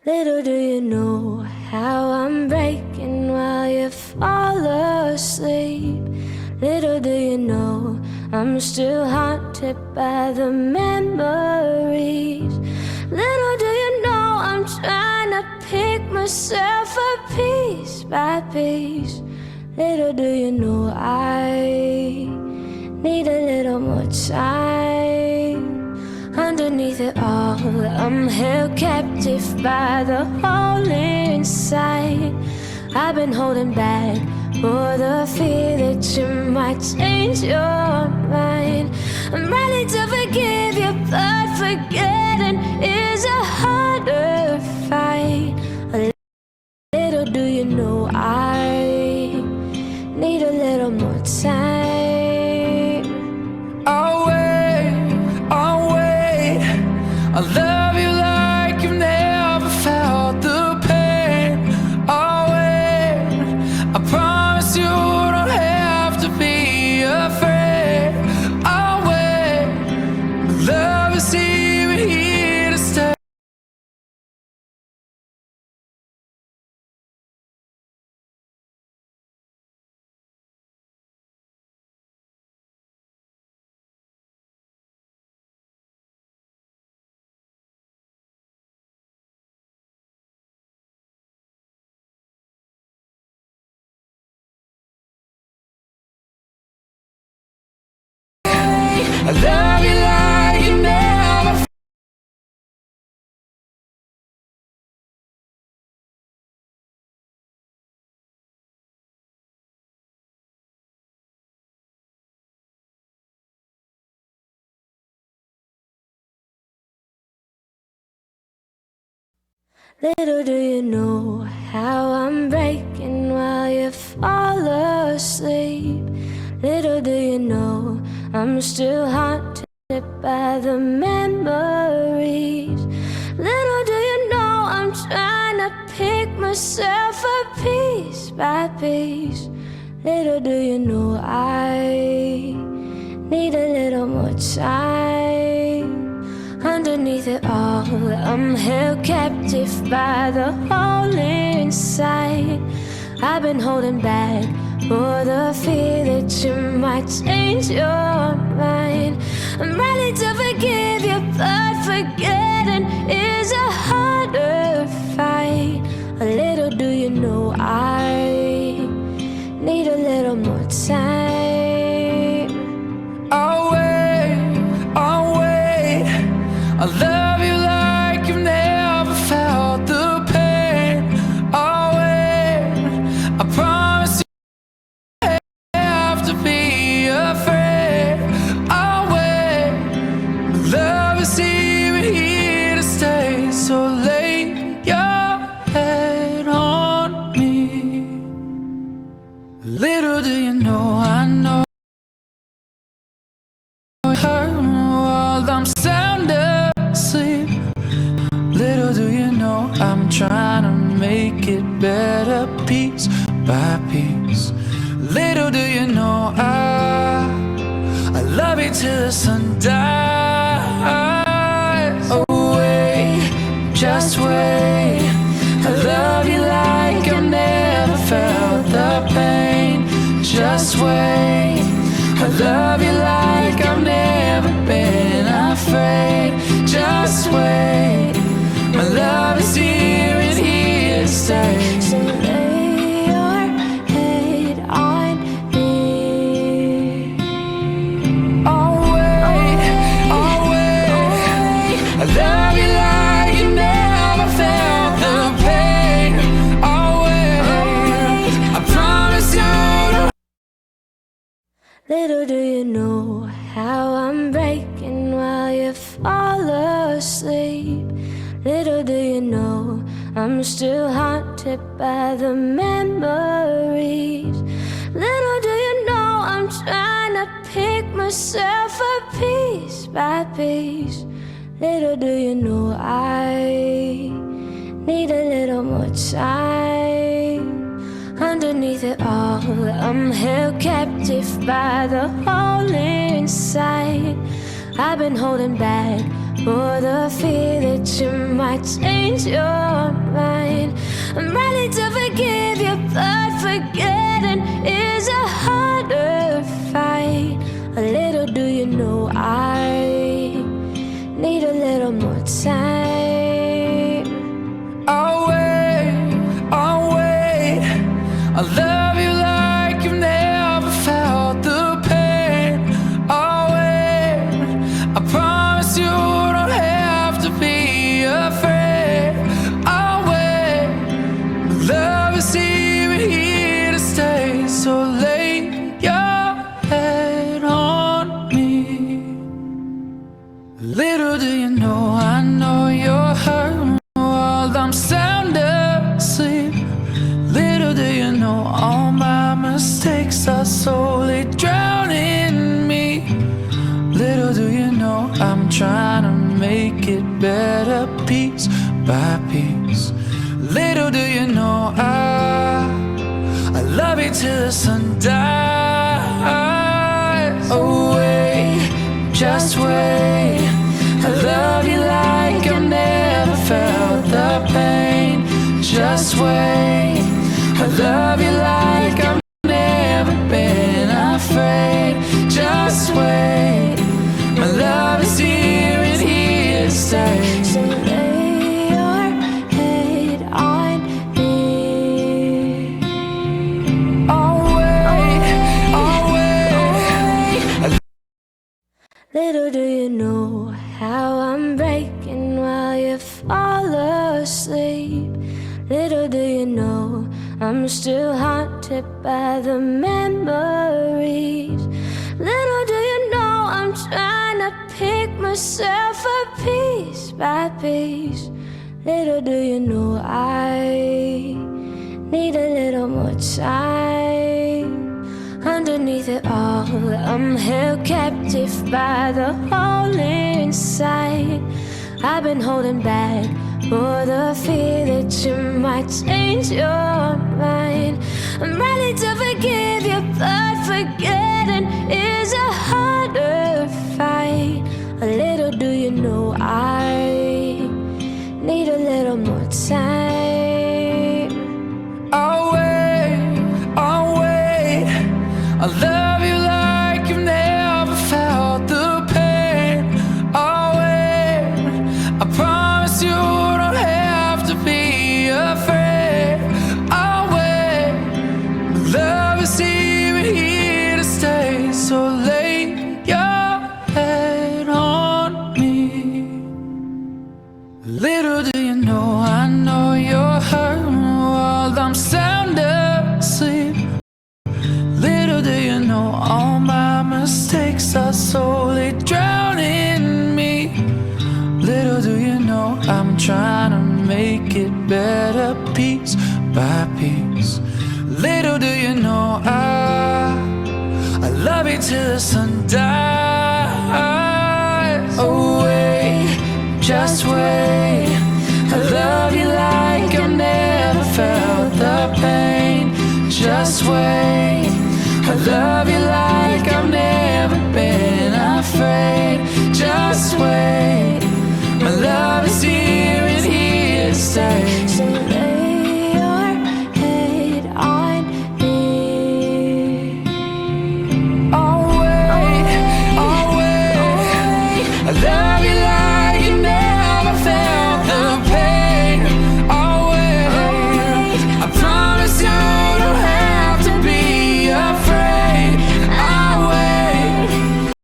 Little do you know how I'm breaking while you fall asleep. Little do you know I'm still haunted by the memories. Little do you know I'm trying to pick myself up piece by piece. Little do you know I need a little more time. Underneath it all, I'm held captive by the hole inside. I've been holding back for the fear that you might change your mind. I'm ready to forgive you, but forgetting is a harder fight. A little do you know I need a little more time. I love you like you've never felt the pain. I'll wait. I promise you don't have to be afraid. I'll wait. Love is here, we're here to stay. I love you like you never. Little do you know how I'm breaking while you fall asleep. Little do you know I'm still haunted by the memories. Little do you know I'm trying to pick myself up piece by piece. Little do you know I need a little more time. Underneath it all, I'm held captive by the hole inside. I've been holding back for the fear that you might change your mind. I'm ready to forgive you, but forgetting is a harder fight. A little do you know I need a little more time. I'll wait, I'll wait. I love you like you've never felt the pain. I'll wait. I promise you don't have to be afraid. I'll wait. Love is here, we're here to stay. So lay your head on me. Little do you know I know it hurt while I'm sound asleep. Little do you know I'm trying to make it better piece by piece. Little do you know I love you till the sun dies. Oh wait, just wait. I love you like I've never felt the pain. Just wait. I love you like I've never been afraid. Just wait. My love is here and here to stay. So lay your head on me. I'll wait, I'll wait. I love you like you never felt the pain. I'll wait. I promise you don't. Little do you know how I'm breaking while you fall asleep. Little do you know I'm still haunted by the memories. Little do you know I'm trying to pick myself up piece by piece. Little do you know I need a little more time. Underneath it all, I'm held captive by the hole inside. I've been holding back for the fear that you might change your forgetting is a harder fight. A little do you know I need a little more time. I'll wait, I'll love you like you've never felt the pain. I'll wait, I promise you don't have to be afraid. I'll wait, love is even here to stay, so lay your head on me. Little do you know, I know you're hurt while I'm sound asleep. Little do you know, all my mistakes are slowly drowning me. Little do you know, I'm trying to make it better piece by piece. Little do you know, I love you till the sun dies. Oh wait, just wait, I love you like I've never felt the pain. Just wait, I love you like I've never been afraid. Just wait, my love is here and here to stay. So lay your head on me. I'll wait. Little do you know how I'm breaking while you fall asleep. Little do you know I'm still haunted by the memories. Little do you know I'm trying to pick myself up piece by piece. Little do you know I need a little more time. Underneath it all, I'm held captive by the hole inside. I've been holding back for the fear that you might change your mind. I'm ready to forgive you, but forgetting is a harder fight. A little do you know I need a little more time. I'll wait, I'll love you like you've never felt the pain. I'll wait, I promise you don't have to be afraid. I'll wait, love is even here to stay, so lay your head on me. Little do you know, I know you're hurt while I'm sound asleep. Little do you know, all my mistakes are slowly drowning me. Little do you know, I'm trying to make it better piece by piece. Little do you know, I love you till the sun dies. Oh wait, just wait, I love you like I've never felt the pain. Just wait, I love